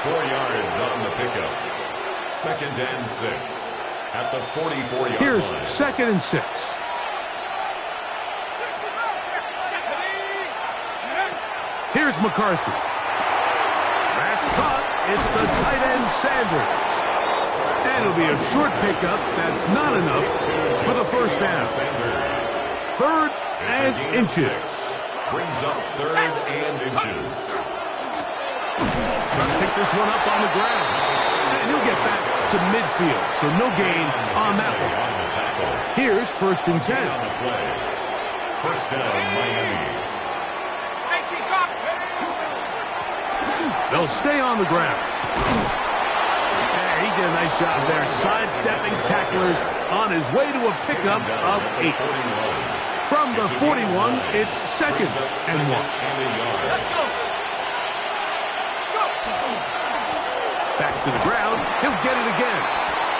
4 yards on the pickup. 2nd and 6 at the 44-yard Here's line. 2nd and 6. Here's McCarthy. That's caught. It's the tight end Sanders. And it'll be a short pickup. That's not enough for the 1st down. 3rd and inches. Brings up 3rd and inches. Trying to pick this one up on the ground. And he'll get back to midfield, so no gain on that one. Here's 1st and 10. 1st down, Miami. They'll stay on the ground. Yeah, he did a nice job there, sidestepping tacklers on his way to a pickup of 8. From the 41, it's 2nd and 1. Let's go. Back to the ground. He'll get it again.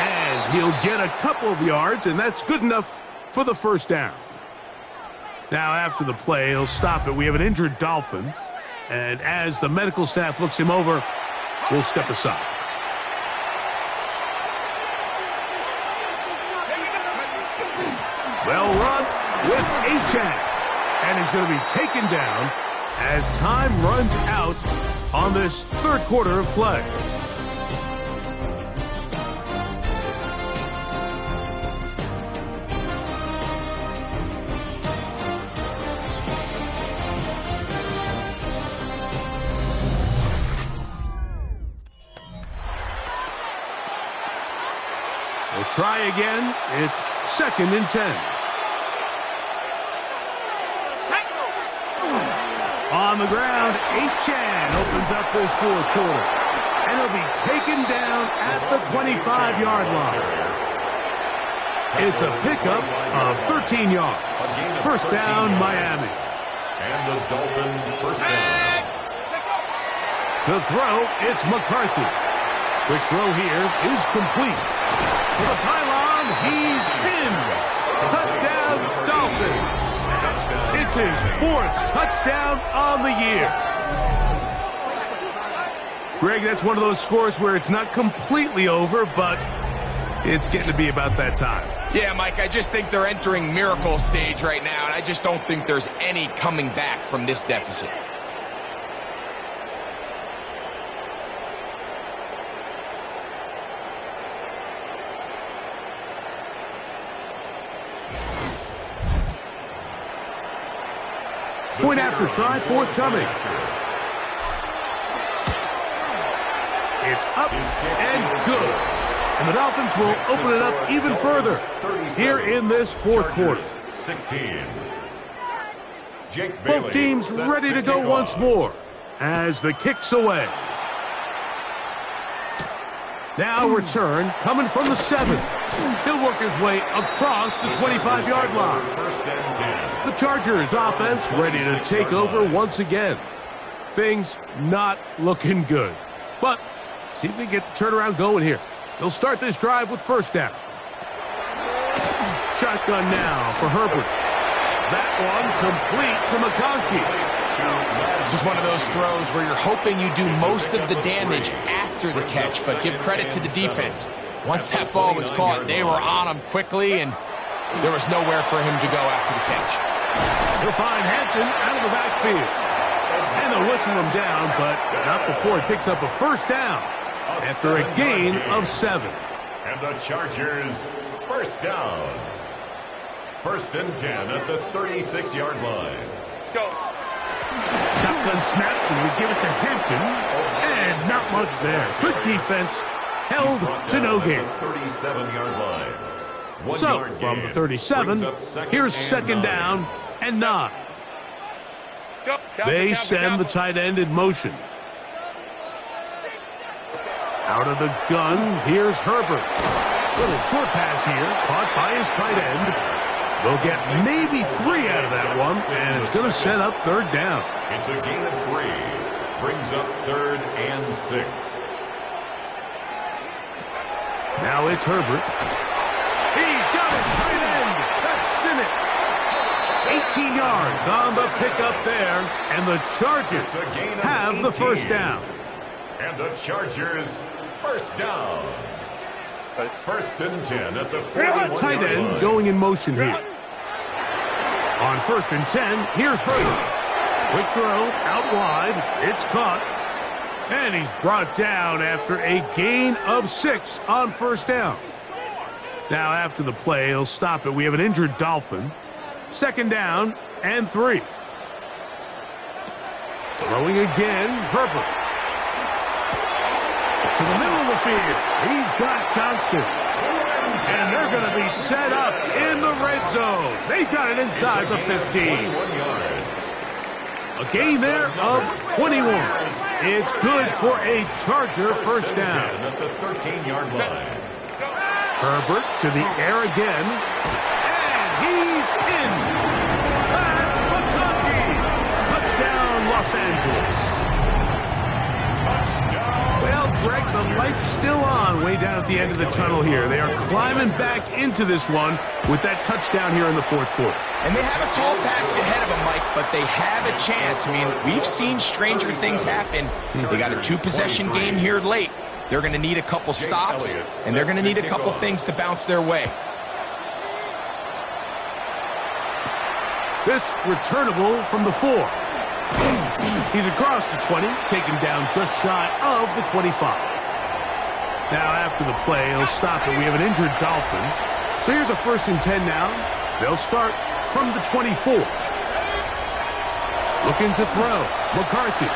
And he'll get a couple of yards, and that's good enough for the 1st down. Now, after the play, he'll stop it. We have an injured Dolphin. And as the medical staff looks him over, we'll step aside. Well run with Achane. And he's going to be taken down as time runs out on this 3rd quarter of play. We'll try again. It's 2nd and 10. On the ground, Achane opens up this 4th quarter. And he'll be taken down at the 25-yard line. It's a pickup of 13 yards. First down, Miami. And the Dolphins first down. To throw, it's McCarthy. Quick throw here is complete. To the pylon, he's in. Touchdown, Dolphins. It's his 4th touchdown on the year. Greg, that's one of those scores where it's not completely over, but it's getting to be about that time. Yeah, Mike, I just think they're entering miracle stage right now, and I just don't think there's any coming back from this deficit. Point after try, forthcoming. It's up and good. And the Dolphins will open it up even further here in this 4th quarter. 16. Both teams ready to go once more as the kick's away. Now return coming from the 7. He'll work his way across the 25-yard line. The Chargers offense ready to take over once again. Things not looking good. But see if they get the turnaround going here. They'll start this drive with first down. Shotgun now for Herbert. That one complete to McConkey. This is one of those throws where you're hoping you do most of the damage after the catch, but give credit to the defense. Once that ball was caught, they were on him quickly, and there was nowhere for him to go after the catch. He'll find Hampton out of the backfield. And they'll whistle him down, but not before he picks up a first down after a gain of 7. And the Chargers first down. First and 10 at the 36-yard line. Go. Shotgun snap, and we give it to Hampton. And not much there. Good defense. Held to no gain. 37-yard line. So, from the 37, here's second down and 9. They send the tight end in motion. Out of the gun, here's Herbert. Little short pass here, caught by his tight end. They'll get maybe 3 out of that one, and it's going to set up third down. It's a gain of 3. Brings up 3rd and 6. Now it's Herbert. He's got his tight end. That's Sinnott. 18 yards on the pickup there, and the Chargers have the first down. And the Chargers first down. First and 10 at the 41-yard Tight end line. going in motion here. On first and 10, here's Herbert. Quick throw, out wide, it's caught. And he's brought down after a gain of 6 on first down. Now after the play, he'll stop it. We have an injured Dolphin. Second down and 3. Throwing again, Herbert. To the middle of the field, he's got Johnston. And they're going to be set up in the red zone. They've got it inside the 15. A gain there of 21. It's good for a Charger first down. At the 13-yard line. Herbert to the air again. And he's in. Touchdown, Los Angeles. Well, Greg, the light's still on way down at the end of the tunnel here. They are climbing back into this one with that touchdown here in the 4th quarter. And they have a tall task ahead of them, Mike, but they have a chance. I mean, we've seen stranger things happen. They got a 2-possession game here late. They're going to need a couple stops, and they're going to need a couple things to bounce their way. This returnable from the 4. He's across the 20, taken down just shy of the 25. Now after the play, he'll stop it. We have an injured Dolphin. So here's a first and 10 now. They'll start from the 24. Looking to throw. McCarthy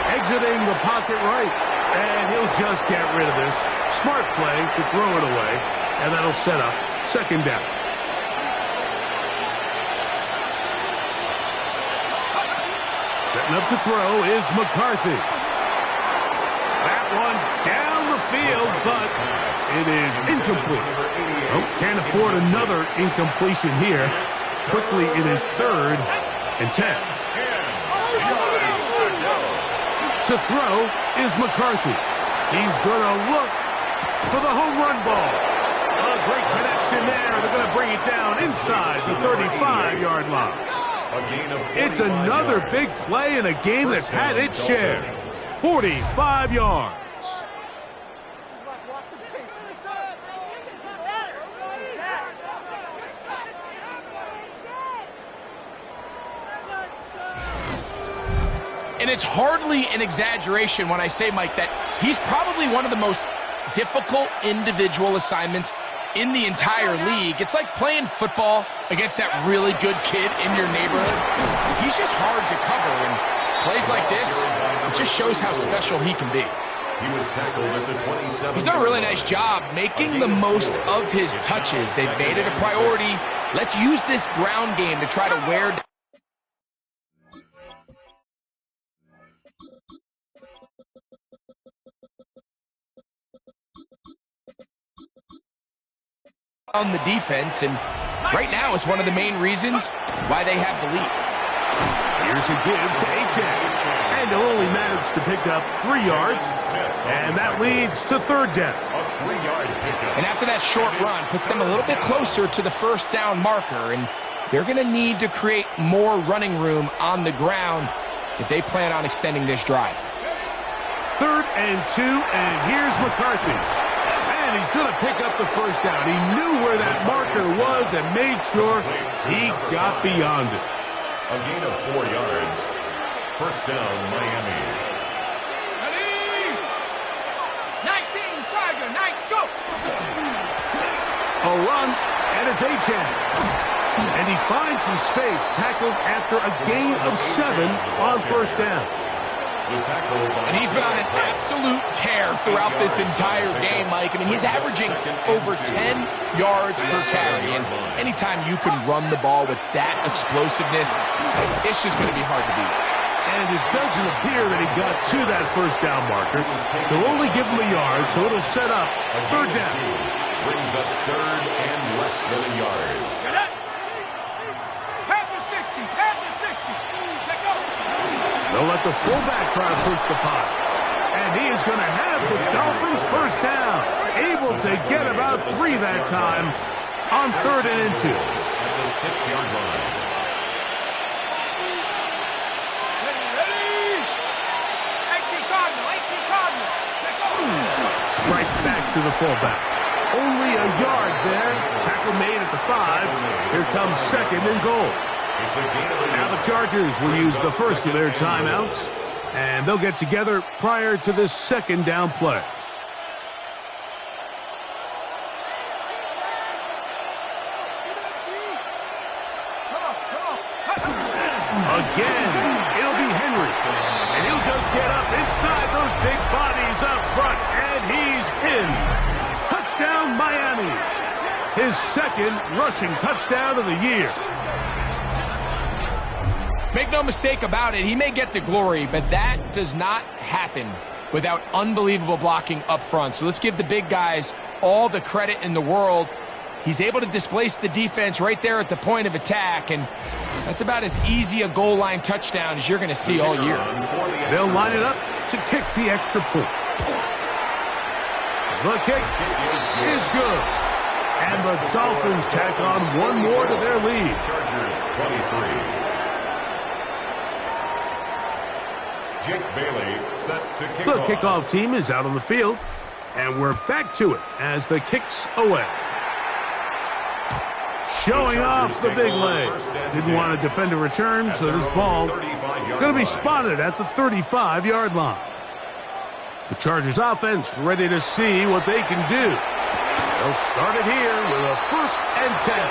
exiting the pocket right. And he'll just get rid of this. Smart play to throw it away. And that'll set up second down. Setting up to throw is McCarthy. That one down the field, but it is incomplete. Oh, can't afford another incompletion here. Quickly, it is 3rd and 10. To throw is McCarthy. He's going to look for the home run ball. A great connection there. They're going to bring it down inside the 35-yard line. It's another big play in a game that's had its share. 45 yards. And it's hardly an exaggeration when I say, Mike, that he's probably one of the most difficult individual assignments in the entire league. It's like playing football against that really good kid in your neighborhood. He's just hard to cover, and plays like this, it just shows how special he can be. He was tackled at the 27. He's done a really nice job making the most of his touches. They've made it a priority. Let's use this ground game to try to wear down on the defense, and right now it's one of the main reasons why they have the lead. Here's a give to Achane, and he'll only manage to pick up 3 yards, and that leads to 3rd down. And after that short run, puts them a little bit closer to the 1st down marker, and they're going to need to create more running room on the ground if they plan on extending this drive. 3rd and 2, and here's McCarthy. And he's going to pick up the 1st down. He knew where that marker was and made sure he got beyond it. A gain of 4 yards. 1st down, Miami. Ready? 19, Tiger, 9, go! A run, and it's Achane. And he finds some space, tackled after a gain of 7 on 1st down. And he's been on an absolute tear throughout this entire game, Mike. I mean, he's averaging over 10 yards per carry. And anytime you can run the ball with that explosiveness, it's just going to be hard to beat. And it doesn't appear that he got to that 1st down marker. They'll only give him a yard, so it'll set up 3rd down. Brings up 3rd and less than a yard. Pad the 60, pad the 60. Check out. They'll let the fullback try to push the pot. And he is going to have the Dolphins 1st down. Able to get about 3 that time on 3rd and 2. At the 6-yard line. Ready? 18 Cardinal, 18 Cardinal. Check out. Right back to the fullback. Only a yard there. Tackle made at the 5. Here comes 2nd and goal. Now the Chargers will use the first of their timeouts, and they'll get together prior to this 2nd down play. Again, it'll be Henry, and he'll just get up inside those big bodies up front, and he's in. Touchdown, Miami. His 2nd rushing touchdown of the year. Make no mistake about it, he may get the glory, but that does not happen without unbelievable blocking up front. So let's give the big guys all the credit in the world. He's able to displace the defense right there at the point of attack, and that's about as easy a goal line touchdown as you're going to see all year. They'll line it up to kick the extra point. The kick is good. And the Dolphins tack on 1 more to their lead. Chargers 23. Jake Bailey set to kick The off. kickoff team is out on the field, and we're back to it as the kick's away. Showing off the big leg. Didn't want to defend a return, so this ball going to be spotted at the 35-yard line. The Chargers offense ready to see what they can do. They'll start it here with a 1st and 10.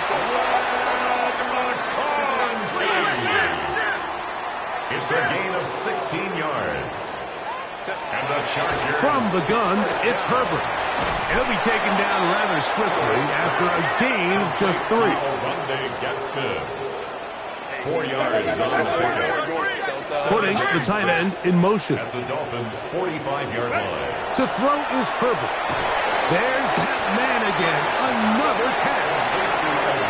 It's a gain of 16 yards. And the Chargers. From the gun, it's Herbert. And he'll be taken down rather swiftly after a gain of just 3. Runde gets good. 4 yards on the pickup. Putting the tight end in motion. At the Dolphins' 45-yard line. To throw is Herbert. There's that man again. Another catch.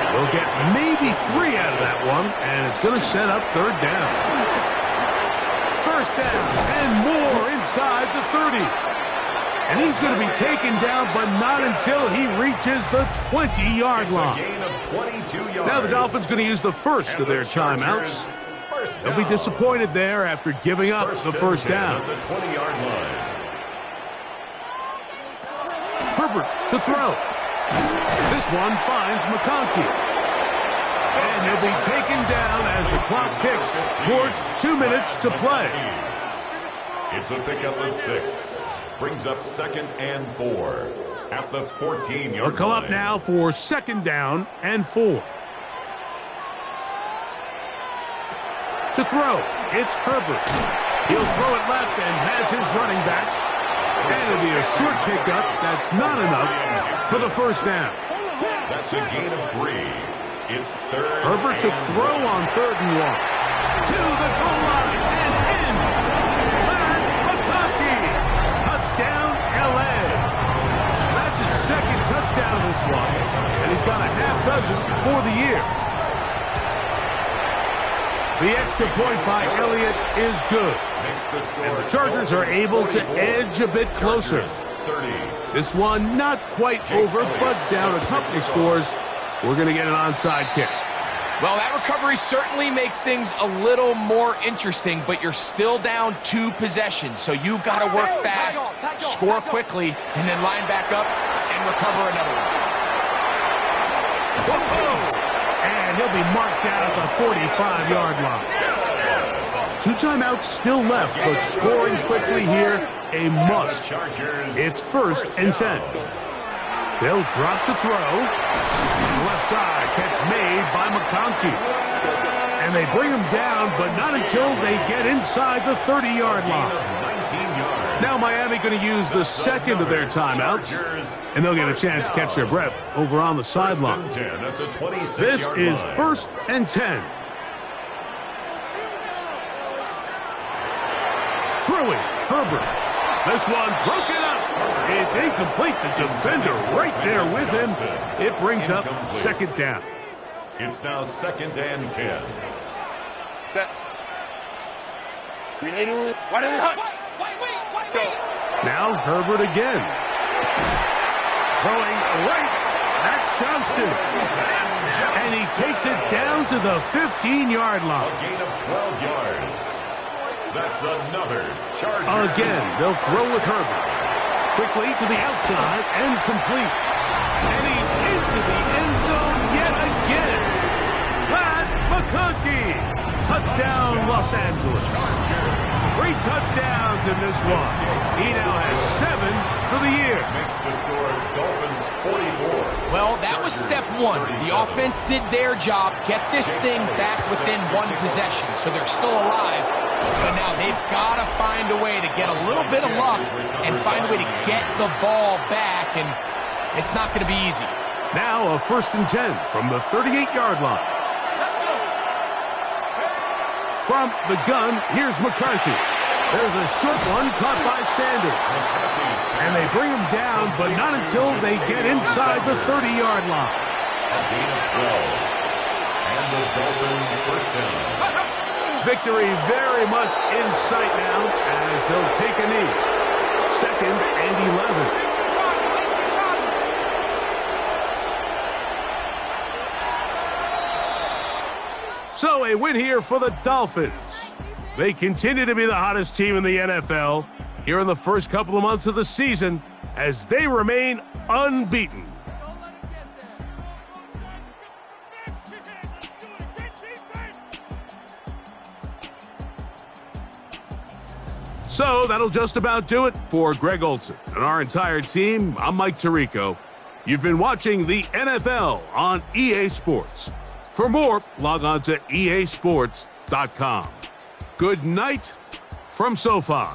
They'll get maybe 3 out of that one, and it's going to set up third down. First down and more inside the 30. And he's going to be taken down, but not until he reaches the 20-yard line. It's a gain of 22 yards. Now the Dolphins going to use the first of their timeouts. They'll be disappointed there after giving up the first down. At the 20-yard line. Herbert to throw. This one finds McConkey. And he'll be taken down as the clock ticks towards 2 minutes to play. It's a pickup of 6. Brings up 2nd and 4 at the 14-yard line. They'll come up now for 2nd down and 4. To throw, it's Herbert. He'll throw it left and has his running back. And it'll be a short pickup. That's not enough for the first down. That's a gain of 3. It's 3rd. Herbert to throw on 3rd and 1. To the goal line and in. Matt McConkey. Touchdown, L.A. That's his 2nd touchdown this one. And he's got a half dozen for the year. The extra point by Elliott is good. And the Chargers are able to edge a bit closer. This one not quite over, but down a couple of scores. We're going to get an onside kick. Well, that recovery certainly makes things a little more interesting, but you're still down 2 possessions, so you've got to work fast, score quickly, and then line back up and recover another one. Whoa! And he'll be marked down at the 45-yard line. 2 timeouts still left, but scoring quickly here, a must. It's 1st and 10. They'll drop to throw. Left side, catch made by McConkey. And they bring him down, but not until they get inside the 30-yard line. Now Miami going to use the 2nd of their timeouts, and they'll get a chance to catch their breath over on the sideline. This is 1st and 10. Throwing, Herbert. This one broken up. It's incomplete. The defender right there with him. It brings up 2nd down. It's now 2nd and 10. Set. Why did it hunt? Now Herbert again. Throwing right. That's Johnston. And he takes it down to the 15-yard line. A gain of 12 yards. That's another Chargers. Again, they'll throw with Herbert. Quickly to the outside and complete. And he's into the end zone yet again. Matt McConkey. Touchdown, Los Angeles. 3 touchdowns in this one. He now has 7 for the year. Makes the score Dolphins 44. Well, that was step 1. The offense did their job, get this thing back within 1 possession, so they're still alive. But now they've got to find a way to get a little bit of luck and find a way to get the ball back, and it's not going to be easy. Now a 1st and 10 from the 38-yard line. From the gun, here's McCarthy. There's a short one caught by Sanders. And they bring him down, but not until they get inside the 30-yard line. A gain of 12. And the Dolphins first down. Victory very much in sight now as they'll take a knee. 2nd and 11. So a win here for the Dolphins. They continue to be the hottest team in the NFL here in the first couple of months of the season as they remain unbeaten. So that'll just about do it for Greg Olsen and our entire team. I'm Mike Tirico. You've been watching the NFL on EA Sports. For more, log on to easports.com. Good night from SoFi.